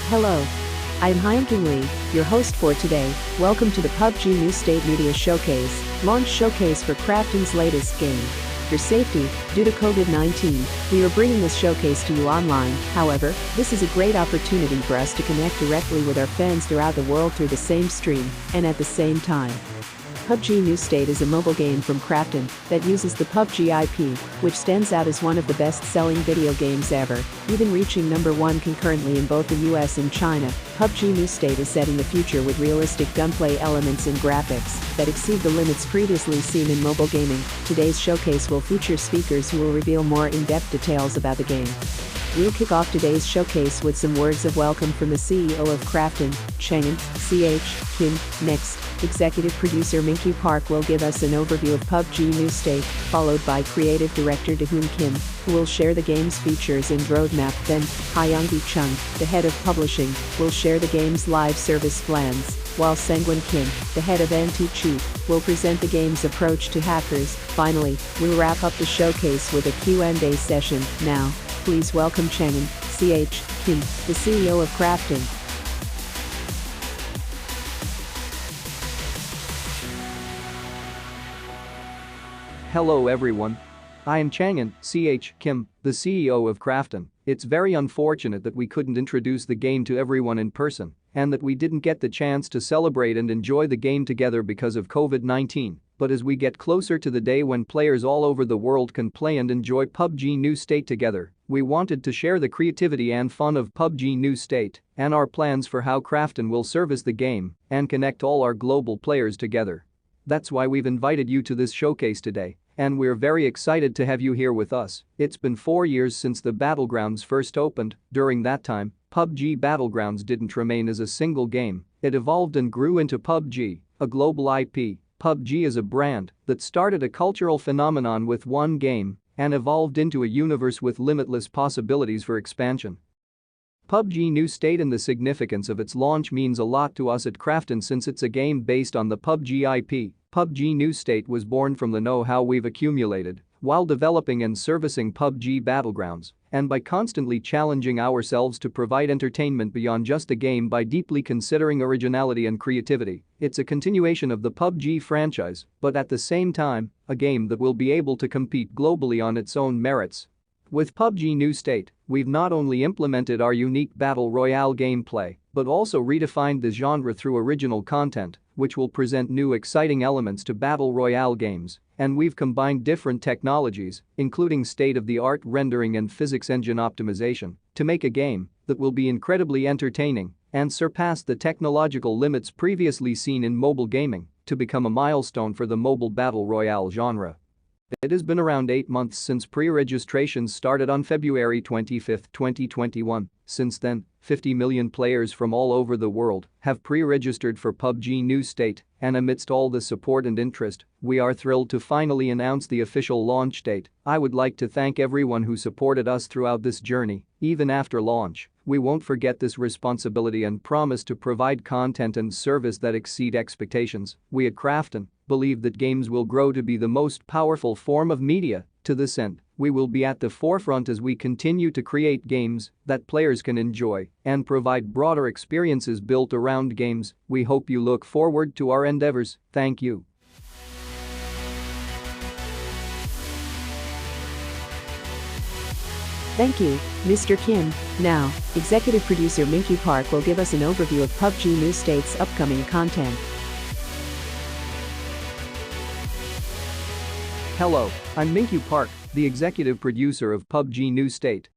Hello. I am Hyunking Lee, your host for today. Welcome to the PUBG New State Media Showcase, launch showcase for Krafton's latest game. For safety, due to COVID-19, we are bringing this showcase to you online. However, this is a great opportunity for us to connect directly with our fans throughout the world through the same stream and at the same time. PUBG New State is a mobile game from Krafton that uses the PUBG IP, which stands out as one of the best-selling video games ever, even reaching #1 concurrently in both the US and China. PUBG New State is set in the future with realistic gunplay elements and graphics that exceed the limits previously seen in mobile gaming. Today's showcase will feature speakers who will reveal more in-depth details about the game. We'll kick off today's showcase with some words of welcome from the CEO of Krafton, Changin, Kim. Next, executive producer Minky Park will give us an overview of PUBG New State, followed by creative director Dahoon Kim, who will share the game's features and roadmap. Then, Hyungi Chung, the head of publishing, will share the game's live service plans, while Sangwon Kim, the head of Anti-Cheat, will present the game's approach to hackers. Finally, we'll wrap up the showcase with a Q&A session. Now, please welcome Changin, Kim, the CEO of Krafton. Hello everyone. I am Changin, Kim, the CEO of Krafton. It's very unfortunate that we couldn't introduce the game to everyone in person, and that we didn't get the chance to celebrate and enjoy the game together because of COVID-19. But as we get closer to the day when players all over the world can play and enjoy PUBG New State together, we wanted to share the creativity and fun of PUBG New State and our plans for how Krafton will service the game and connect all our global players together. That's why we've invited you to this showcase today, and we're very excited to have you here with us. It's been 4 years since the Battlegrounds first opened. During that time, PUBG Battlegrounds didn't remain as a single game. It evolved and grew into PUBG, a global IP. PUBG is a brand that started a cultural phenomenon with one game and evolved into a universe with limitless possibilities for expansion. PUBG New State and the significance of its launch means a lot to us at Krafton since it's a game based on the PUBG IP. PUBG New State was born from the know-how we've accumulated while developing and servicing PUBG Battlegrounds, and by constantly challenging ourselves to provide entertainment beyond just a game by deeply considering originality and creativity. It's a continuation of the PUBG franchise, but at the same time, a game that will be able to compete globally on its own merits. With PUBG New State, we've not only implemented our unique Battle Royale gameplay, but also redefined the genre through original content, which will present new exciting elements to Battle Royale games, and we've combined different technologies, including state-of-the-art rendering and physics engine optimization, to make a game that will be incredibly entertaining and surpass the technological limits previously seen in mobile gaming to become a milestone for the mobile Battle Royale genre. It has been around 8 months since pre-registrations started on February 25, 2021. Since then, 50 million players from all over the world have pre-registered for PUBG New State, and amidst all the support and interest, we are thrilled to finally announce the official launch date. I would like to thank everyone who supported us throughout this journey. Even after launch, we won't forget this responsibility and promise to provide content and service that exceed expectations. We at Krafton believe that games will grow to be the most powerful form of media. To this end, we will be at the forefront as we continue to create games that players can enjoy and provide broader experiences built around games. We hope you look forward to our endeavors. Thank you. Thank you, Mr. Kim. Now, executive producer Minky Park will give us an overview of PUBG New State's upcoming content. Hello, I'm Minky Park, the executive producer of PUBG New State.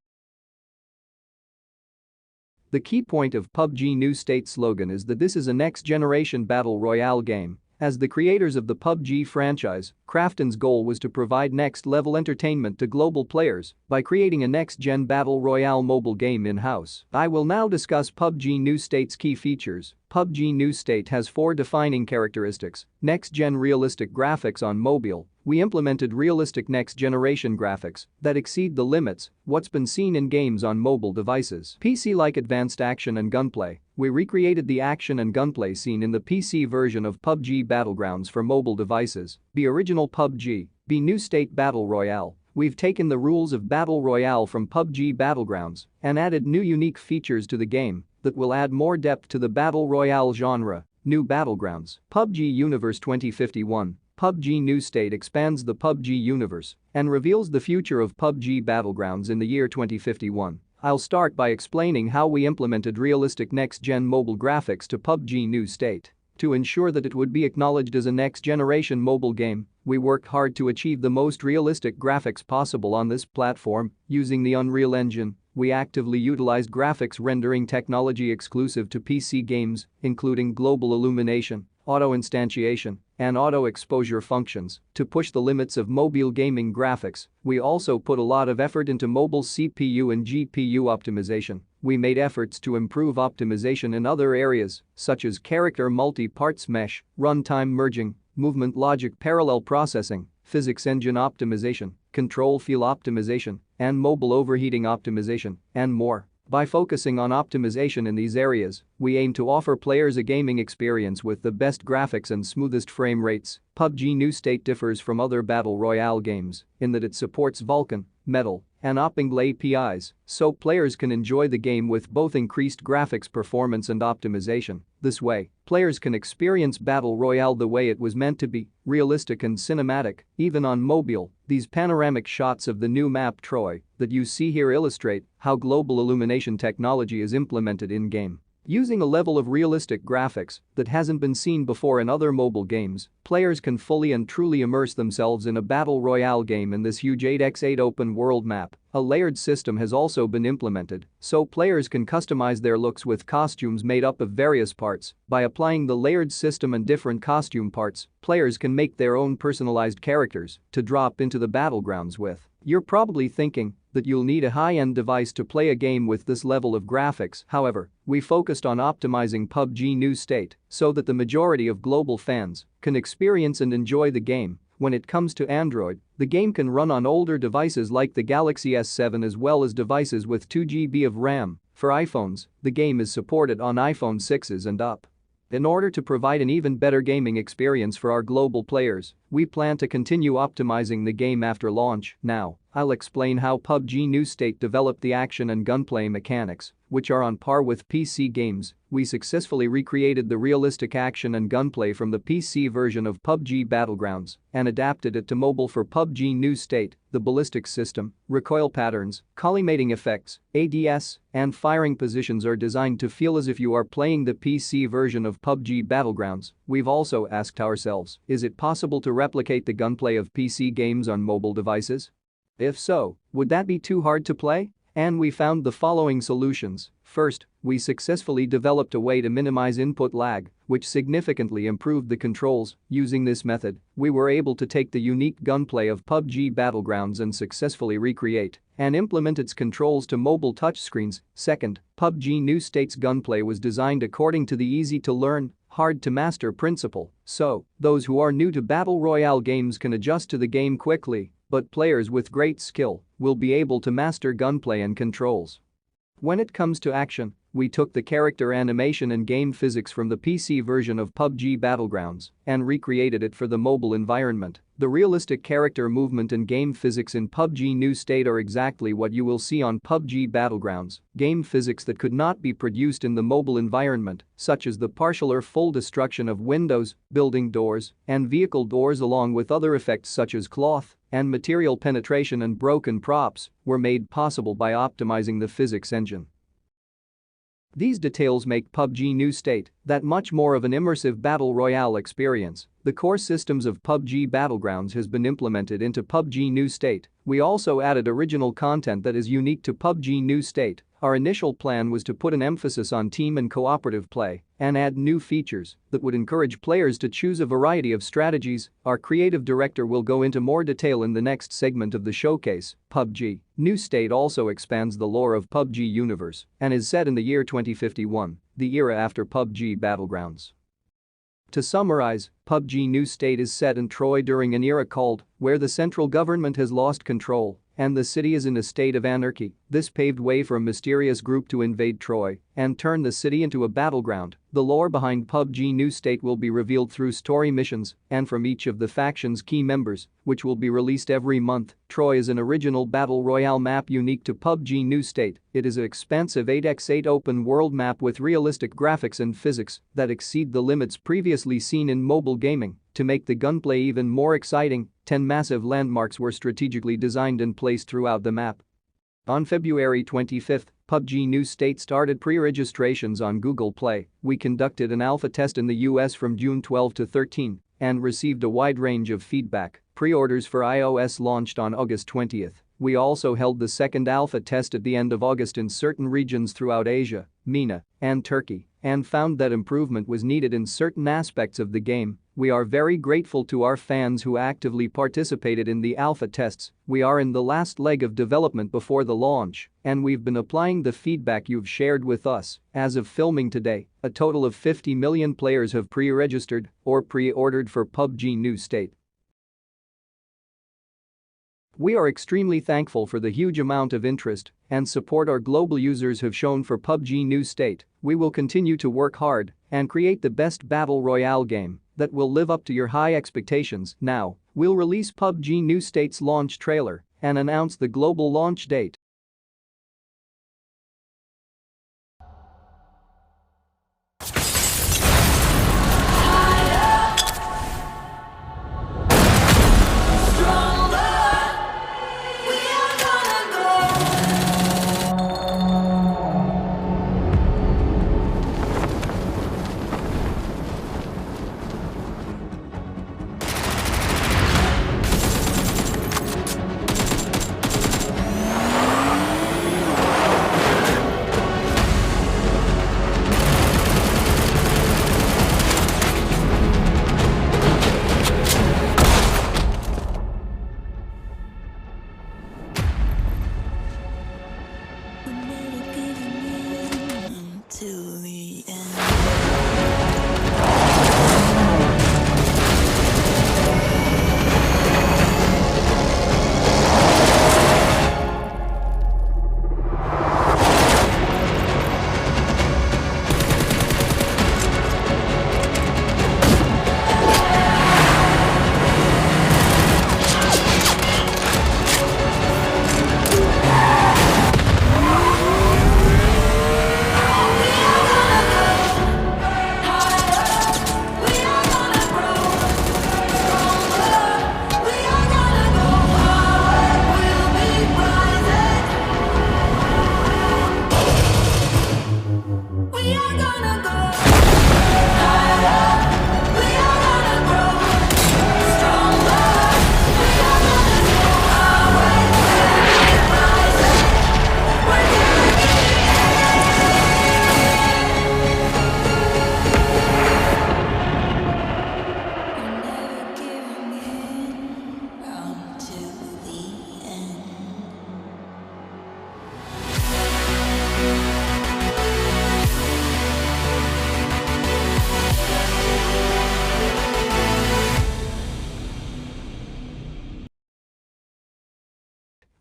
The key point of PUBG New State's slogan is that this is a next-generation battle royale game. As the creators of the PUBG franchise, Krafton's goal was to provide next-level entertainment to global players by creating a next-gen battle royale mobile game in-house. I will now discuss PUBG New State's key features. PUBG New State has 4 defining characteristics: next-gen realistic graphics on mobile. We implemented realistic next-generation graphics that exceed the limits what's been seen in games on mobile devices. PC-like advanced action and gunplay. We recreated the action and gunplay seen in the PC version of PUBG Battlegrounds for mobile devices. The original PUBG, New State Battle Royale. We've taken the rules of Battle Royale from PUBG Battlegrounds and added new unique features to the game, that will add more depth to the battle royale genre. New Battlegrounds. PUBG Universe 2051. PUBG New State expands the PUBG universe and reveals the future of PUBG Battlegrounds in the year 2051. I'll start by explaining how we implemented realistic next-gen mobile graphics to PUBG New State. To ensure that it would be acknowledged as a next-generation mobile game, we worked hard to achieve the most realistic graphics possible on this platform. Using the Unreal Engine, we actively utilized graphics rendering technology exclusive to PC games, including global illumination, auto-instantiation, and auto-exposure functions to push the limits of mobile gaming graphics. We also put a lot of effort into mobile CPU and GPU optimization. We made efforts to improve optimization in other areas, such as character multi-parts mesh, runtime merging, movement logic parallel processing, physics engine optimization, control field optimization, and mobile overheating optimization, and more. By focusing on optimization in these areas, we aim to offer players a gaming experience with the best graphics and smoothest frame rates. PUBG New State differs from other battle royale games in that it supports Vulkan, Metal, and Opingle APIs, so players can enjoy the game with both increased graphics performance and optimization. This way, players can experience Battle Royale the way it was meant to be, realistic and cinematic, even on mobile. These panoramic shots of the new map Troy that you see here illustrate how global illumination technology is implemented in-game. Using a level of realistic graphics that hasn't been seen before in other mobile games, players can fully and truly immerse themselves in a battle royale game in this huge 8x8 open world map. A layered system has also been implemented, so players can customize their looks with costumes made up of various parts. By applying the layered system and different costume parts, players can make their own personalized characters to drop into the battlegrounds with. You're probably thinking that you'll need a high-end device to play a game with this level of graphics. However, we focused on optimizing PUBG New State so that the majority of global fans can experience and enjoy the game. When it comes to Android, the game can run on older devices like the Galaxy S7 as well as devices with 2 GB of RAM. For iPhones, the game is supported on iPhone 6s and up. In order to provide an even better gaming experience for our global players, we plan to continue optimizing the game after launch. Now, I'll explain how PUBG New State developed the action and gunplay mechanics, which are on par with PC games. We successfully recreated the realistic action and gunplay from the PC version of PUBG Battlegrounds and adapted it to mobile for PUBG New State. The ballistic system, recoil patterns, collimating effects, ADS, and firing positions are designed to feel as if you are playing the PC version of PUBG Battlegrounds. We've also asked ourselves, is it possible to replicate the gunplay of PC games on mobile devices? If so, would that be too hard to play? And we found the following solutions. First, we successfully developed a way to minimize input lag, which significantly improved the controls. Using this method, we were able to take the unique gunplay of PUBG Battlegrounds and successfully recreate and implement its controls to mobile touchscreens. Second, PUBG New State's gunplay was designed according to the easy-to-learn, hard-to-master principle, so those who are new to battle royale games can adjust to the game quickly, but players with great skill will be able to master gunplay and controls. When it comes to action, we took the character animation and game physics from the PC version of PUBG Battlegrounds and recreated it for the mobile environment. The realistic character movement and game physics in PUBG New State are exactly what you will see on PUBG Battlegrounds. Game physics that could not be produced in the mobile environment, such as the partial or full destruction of windows, building doors, and vehicle doors, along with other effects such as cloth and material penetration and broken props, were made possible by optimizing the physics engine. These details make PUBG New State that much more of an immersive battle royale experience. The core systems of PUBG Battlegrounds has been implemented into PUBG New State. We also added original content that is unique to PUBG New State. Our initial plan was to put an emphasis on team and cooperative play and add new features that would encourage players to choose a variety of strategies. Our creative director will go into more detail in the next segment of the showcase. PUBG New State also expands the lore of PUBG universe and is set in the year 2051, the era after PUBG Battlegrounds. To summarize, PUBG New State is set in Troy during an era called where the central government has lost control and the city is in a state of anarchy. This paved way for a mysterious group to invade Troy and turn the city into a battleground. The lore behind PUBG New State will be revealed through story missions and from each of the faction's key members, which will be released every month. Troy is an original battle royale map unique to PUBG New State. It is an expansive 8x8 open world map with realistic graphics and physics that exceed the limits previously seen in mobile gaming. To make the gunplay even more exciting, 10 massive landmarks were strategically designed and placed throughout the map. On February 25, PUBG New State started pre-registrations on Google Play. We conducted an alpha test in the US from June 12 to 13 and received a wide range of feedback. Pre-orders for iOS launched on August 20. We also held the second alpha test at the end of August in certain regions throughout Asia, MENA, and Turkey, and found that improvement was needed in certain aspects of the game. We are very grateful to our fans who actively participated in the alpha tests. We are in the last leg of development before the launch, and we've been applying the feedback you've shared with us. As of filming today, a total of 50 million players have pre-registered or pre-ordered for PUBG New State. We are extremely thankful for the huge amount of interest and support our global users have shown for PUBG New State. We will continue to work hard and create the best battle royale game that will live up to your high expectations. Now, we'll release PUBG New State's launch trailer and announce the global launch date.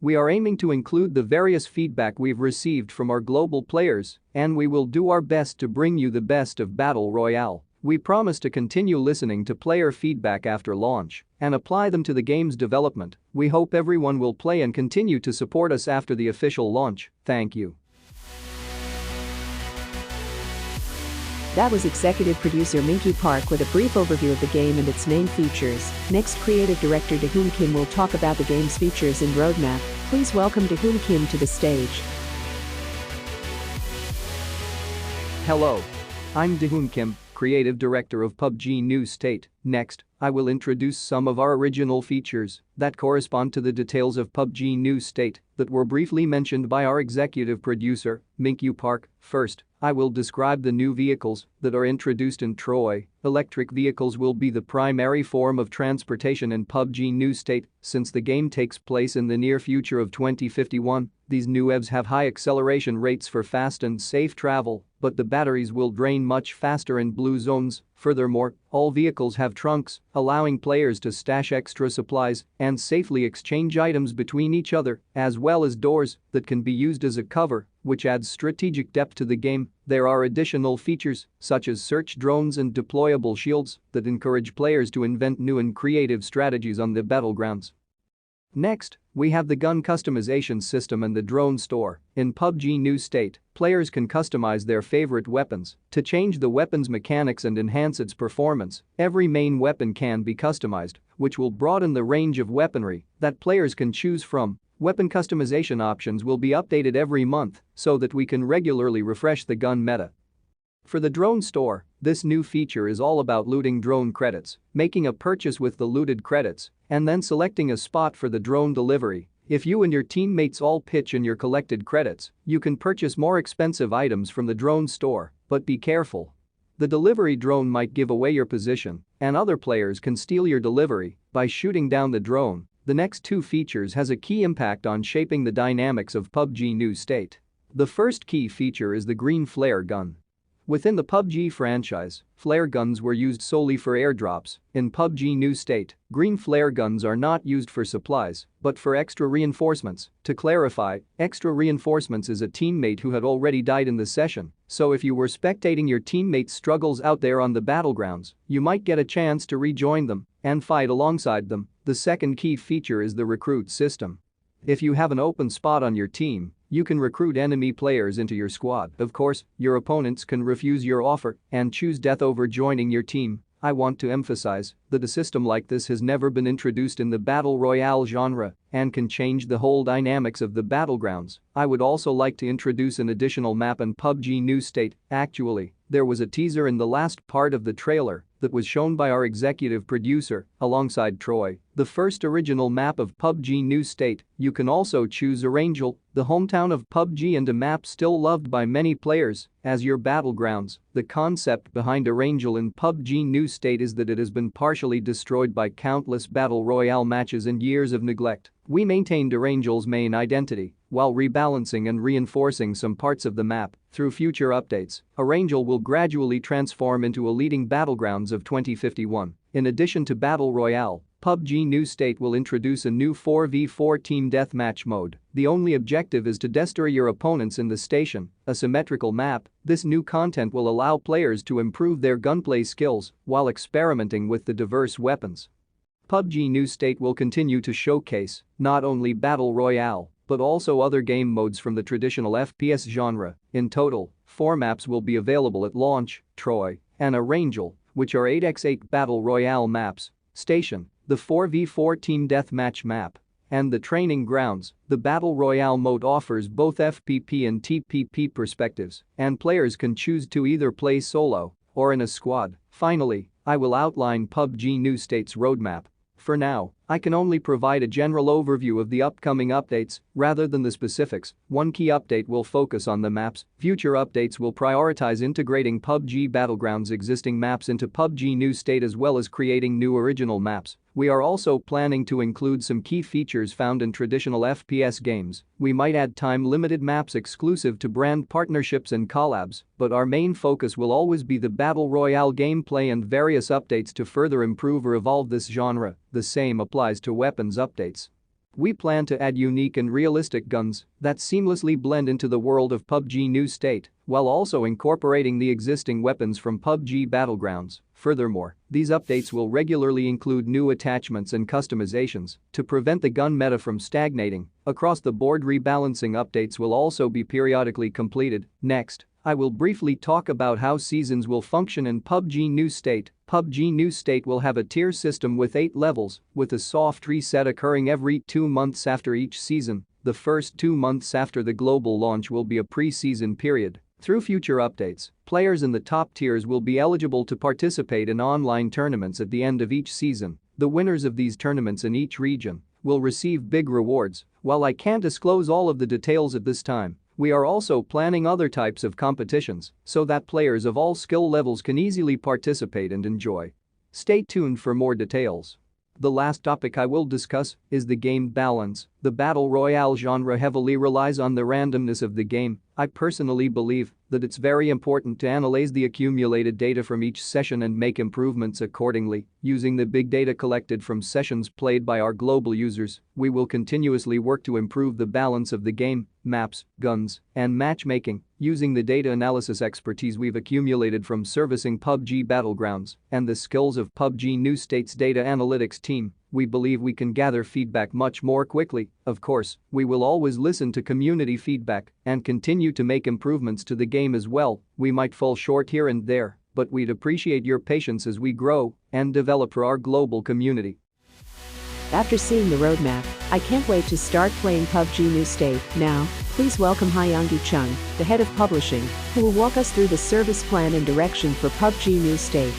We are aiming to include the various feedback we've received from our global players, and we will do our best to bring you the best of Battle Royale. We promise to continue listening to player feedback after launch and apply them to the game's development. We hope everyone will play and continue to support us after the official launch. Thank you. That was executive producer Minky Park with a brief overview of the game and its main features. Next, creative director Dahoon Kim will talk about the game's features and roadmap. Please welcome Dahoon Kim to the stage. Hello. I'm Dahoon Kim, creative director of PUBG New State. Next, I will introduce some of our original features that correspond to the details of PUBG New State that were briefly mentioned by our executive producer, Minky Park. First, I will describe the new vehicles that are introduced in Troy. Electric vehicles will be the primary form of transportation in PUBG New State since the game takes place in the near future of 2051. These new EVs have high acceleration rates for fast and safe travel, but the batteries will drain much faster in blue zones. Furthermore, all vehicles have trunks, allowing players to stash extra supplies and safely exchange items between each other, as well as doors that can be used as a cover, which adds strategic depth to the game. There are additional features, such as search drones and deployable shields, that encourage players to invent new and creative strategies on the battlegrounds. Next, we have the gun customization system and the drone store. In PUBG New State, players can customize their favorite weapons. To change the weapon's mechanics and enhance its performance, every main weapon can be customized, which will broaden the range of weaponry that players can choose from. Weapon customization options will be updated every month so that we can regularly refresh the gun meta. For the drone store, this new feature is all about looting drone credits, making a purchase with the looted credits, and then selecting a spot for the drone delivery. If you and your teammates all pitch in your collected credits, you can purchase more expensive items from the drone store, but be careful. The delivery drone might give away your position, and other players can steal your delivery by shooting down the drone. The next two features has a key impact on shaping the dynamics of PUBG New State. The first key feature is the green flare gun. Within the PUBG franchise, flare guns were used solely for airdrops. In PUBG New State, green flare guns are not used for supplies, but for extra reinforcements. To clarify, extra reinforcements is a teammate who had already died in the session, so if you were spectating your teammates' struggles out there on the battlegrounds, you might get a chance to rejoin them and fight alongside them. The second key feature is the recruit system. If you have an open spot on your team, you can recruit enemy players into your squad. Of course, your opponents can refuse your offer and choose death over joining your team. I want to emphasize that a system like this has never been introduced in the battle royale genre and can change the whole dynamics of the battlegrounds. I would also like to introduce an additional map in PUBG New State. Actually, there was a teaser in the last part of the trailer that was shown by our executive producer alongside Troy, the first original map of PUBG New State. You can also choose Arangel, the hometown of PUBG and a map still loved by many players, as your battlegrounds. The concept behind Arangel in PUBG New State is that it has been partially destroyed by countless battle royale matches and years of neglect. We maintained Arangel's main identity while rebalancing and reinforcing some parts of the map. Through future updates, Arangel will gradually transform into a leading battlegrounds of 2051. In addition to Battle Royale, PUBG New State will introduce a new 4v4 team deathmatch mode. The only objective is to destroy your opponents in the station, a symmetrical map. This new content will allow players to improve their gunplay skills while experimenting with the diverse weapons. PUBG New State will continue to showcase not only Battle Royale, but also other game modes from the traditional FPS genre. In total, 4 maps will be available at launch: Troy and Arangel, which are 8x8 Battle Royale maps, Station, the 4v4 team deathmatch map, and the Training Grounds. The Battle Royale mode offers both FPP and TPP perspectives, and players can choose to either play solo or in a squad. Finally, I will outline PUBG New State's roadmap. For now, I can only provide a general overview of the upcoming updates rather than the specifics. One key update will focus on the maps. Future updates will prioritize integrating PUBG Battlegrounds' existing maps into PUBG New State as well as creating new original maps. We are also planning to include some key features found in traditional FPS games. We might add time-limited maps exclusive to brand partnerships and collabs, but our main focus will always be the Battle Royale gameplay and various updates to further improve or evolve this genre. The same applies to weapons updates. We plan to add unique and realistic guns that seamlessly blend into the world of PUBG New State, while also incorporating the existing weapons from PUBG Battlegrounds. Furthermore, these updates will regularly include new attachments and customizations to prevent the gun meta from stagnating. Across-the-board rebalancing updates will also be periodically completed. Next, I will briefly talk about how seasons will function in PUBG New State. PUBG New State will have a tier system with 8 levels, with a soft reset occurring every 2 months after each season. The first 2 months after the global launch will be a pre-season period. Through future updates, players in the top tiers will be eligible to participate in online tournaments at the end of each season. The winners of these tournaments in each region will receive big rewards. While I can't disclose all of the details at this time, we are also planning other types of competitions so that players of all skill levels can easily participate and enjoy. Stay tuned for more details. The last topic I will discuss is the game balance. The battle royale genre heavily relies on the randomness of the game. I personally believe that it's very important to analyze the accumulated data from each session and make improvements accordingly. Using the big data collected from sessions played by our global users, we will continuously work to improve the balance of the game, maps, guns, and matchmaking. Using the data analysis expertise we've accumulated from servicing PUBG Battlegrounds and the skills of PUBG New State's data analytics team, we believe we can gather feedback much more quickly. Of course, we will always listen to community feedback and continue to make improvements to the game as well. We might fall short here and there, but we'd appreciate your patience as we grow and develop for our global community. After seeing the roadmap, I can't wait to start playing PUBG New State. Now, please welcome Hyungi Chung, the head of publishing, who will walk us through the service plan and direction for PUBG New State.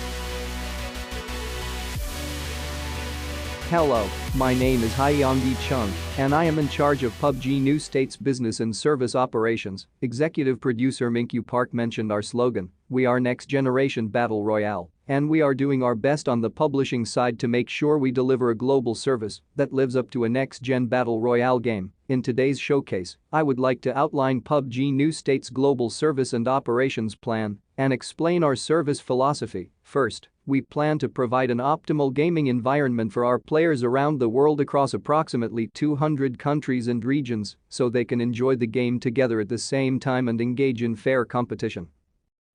Hello, my name is Hyungi Chung, and I am in charge of PUBG New State's business and service operations. Executive producer Minkyu Park mentioned our slogan, "We are next generation battle royale." And we are doing our best on the publishing side to make sure we deliver a global service that lives up to a next-gen battle royale game. In today's showcase, I would like to outline PUBG New State's global service and operations plan and explain our service philosophy. First, we plan to provide an optimal gaming environment for our players around the world across approximately 200 countries and regions so they can enjoy the game together at the same time and engage in fair competition.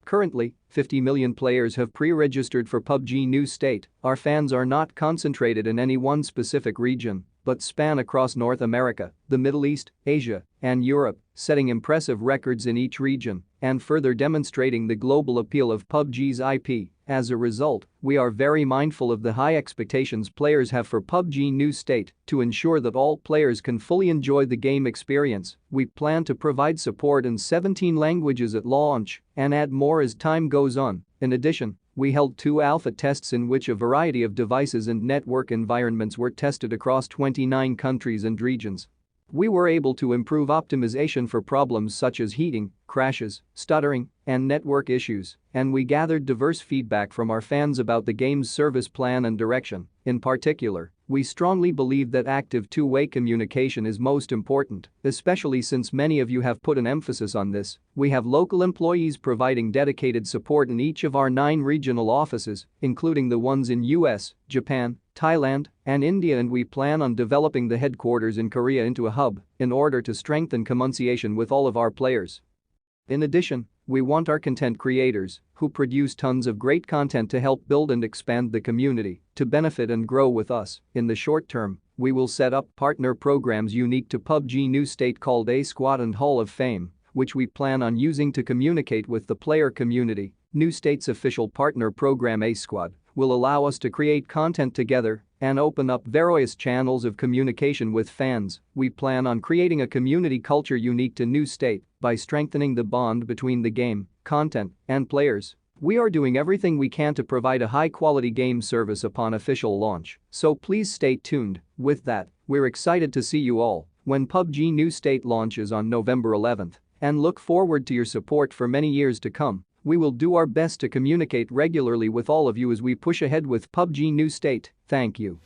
Currently, 50 million players have pre-registered for PUBG New State. Our fans are not concentrated in any one specific region, but span across North America, the Middle East, Asia, and Europe, setting impressive records in each region and further demonstrating the global appeal of PUBG's IP. As a result, we are very mindful of the high expectations players have for PUBG New State. To ensure that all players can fully enjoy the game experience, we plan to provide support in 17 languages at launch and add more as time goes on. In addition, we held 2 alpha tests in which a variety of devices and network environments were tested across 29 countries and regions. We were able to improve optimization for problems such as heating, crashes, stuttering, and network issues, and we gathered diverse feedback from our fans about the game's service plan and direction. In particular, we strongly believe that active two-way communication is most important, especially since many of you have put an emphasis on this. We have local employees providing dedicated support in each of our 9 regional offices, including the ones in US, Japan, Thailand, and India, and we plan on developing the headquarters in Korea into a hub in order to strengthen communication with all of our players. In addition, we want our content creators, who produce tons of great content to help build and expand the community, to benefit and grow with us. In the short term, we will set up partner programs unique to PUBG New State called A Squad and Hall of Fame, which we plan on using to communicate with the player community. New State's official partner program A Squad will allow us to create content together and open up various channels of communication with fans. We plan on creating a community culture unique to New State by strengthening the bond between the game, content, and players. We are doing everything we can to provide a high-quality game service upon official launch, so please stay tuned. With that, we're excited to see you all when PUBG New State launches on November 11th and look forward to your support for many years to come. We will do our best to communicate regularly with all of you as we push ahead with PUBG New State. Thank you.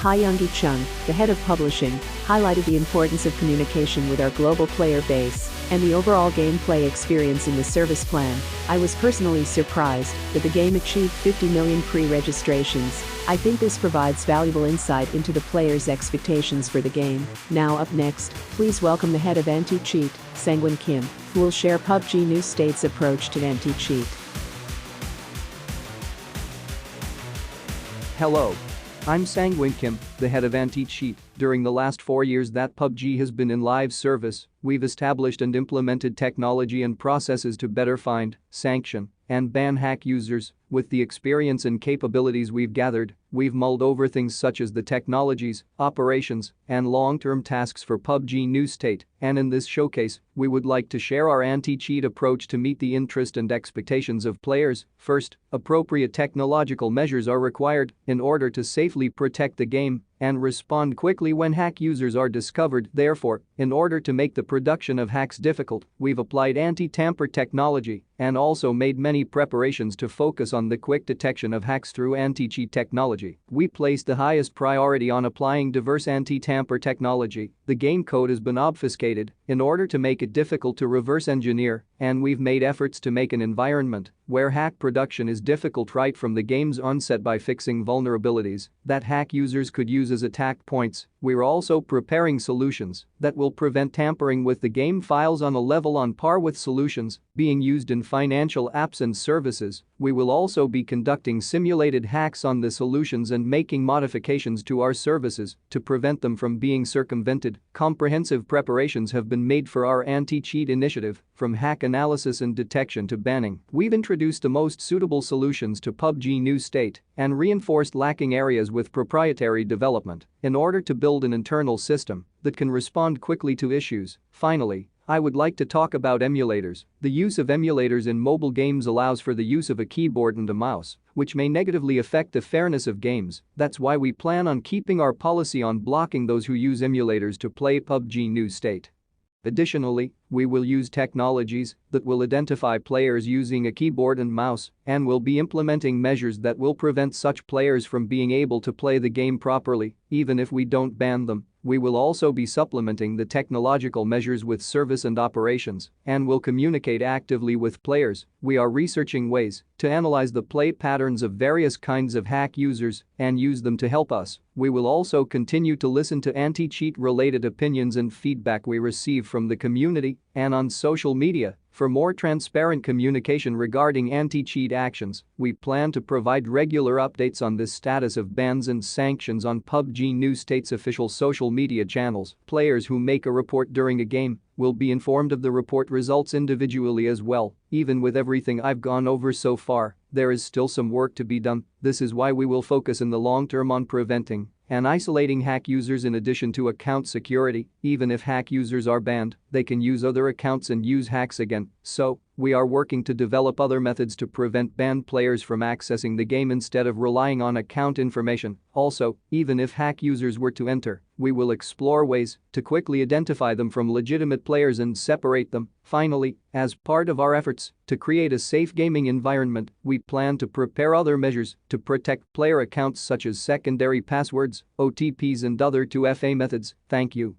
Hyungi Chung, the head of publishing, highlighted the importance of communication with our global player base and the overall gameplay experience in the service plan. I was personally surprised that the game achieved 50 million pre-registrations. I think this provides valuable insight into the players' expectations for the game. Now up next, please welcome the head of anti-cheat, Sang-Won Kim, who will share PUBG New State's approach to anti-cheat. Hello. I'm Sang-Won Kim, the head of anti-cheat. During the last 4 years that PUBG has been in live service, we've established and implemented technology and processes to better find, sanction, and ban hack users. with the experience and capabilities we've gathered, we've mulled over things such as the technologies, operations, and long-term tasks for PUBG New State, and in this showcase, we would like to share our anti-cheat approach to meet the interest and expectations of players. First, appropriate technological measures are required in order to safely protect the game and respond quickly when hack users are discovered. Therefore, in order to make the production of hacks difficult, we've applied anti-tamper technology and also made many preparations to focus on the quick detection of hacks through anti-cheat technology. We placed the highest priority on applying diverse anti-tamper technology. The game code has been obfuscated in order to make it difficult to reverse engineer, and we've made efforts to make an environment where hack production is difficult right from the game's onset by fixing vulnerabilities that hack users could use as attack points. We're also preparing solutions that will prevent tampering with the game files on a level on par with solutions being used in financial apps and services. We will also be conducting simulated hacks on the solutions and making modifications to our services to prevent them from being circumvented. Comprehensive preparations have been made for our anti-cheat initiative, from hack analysis and detection to banning. We've introduced the most suitable solutions to PUBG New State and reinforced lacking areas with proprietary development in order to build an internal system that can respond quickly to issues. Finally, I would like to talk about emulators. The use of emulators in mobile games allows for the use of a keyboard and a mouse, which may negatively affect the fairness of games. That's why we plan on keeping our policy on blocking those who use emulators to play PUBG New State. Additionally, we will use technologies that will identify players using a keyboard and mouse and will be implementing measures that will prevent such players from being able to play the game properly, even if we don't ban them. We will also be supplementing the technological measures with service and operations and will communicate actively with players. We are researching ways to analyze the play patterns of various kinds of hack users and use them to help us. We will also continue to listen to anti-cheat related opinions and feedback we receive from the community and on social media. For more transparent communication regarding anti-cheat actions, we plan to provide regular updates on the status of bans and sanctions on PUBG New State's official social media channels. Players who make a report during a game will be informed of the report results individually as well. Even with everything I've gone over so far, there is still some work to be done. This is why we will focus in the long term on preventing and isolating hack users. In addition to account security, even if hack users are banned, they can use other accounts and use hacks again. So, we are working to develop other methods to prevent banned players from accessing the game instead of relying on account information. Also, even if hack users were to enter, we will explore ways to quickly identify them from legitimate players and separate them. Finally, as part of our efforts to create a safe gaming environment, we plan to prepare other measures to protect player accounts such as secondary passwords, OTPs and other 2FA methods. Thank you.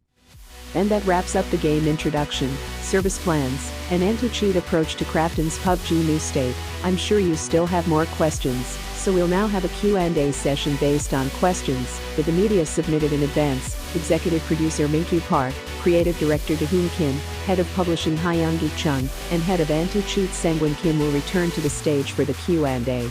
And that wraps up the game introduction, service plans, and anti-cheat approach to Krafton's PUBG New State. I'm sure you still have more questions, so we'll now have a Q&A session based on questions that the media submitted in advance. Executive Producer Mingyu Park, Creative Director Dahoon Kim, Head of Publishing Hyungi Chung, and Head of Anti-Cheat Sengwon Kim will return to the stage for the Q&A.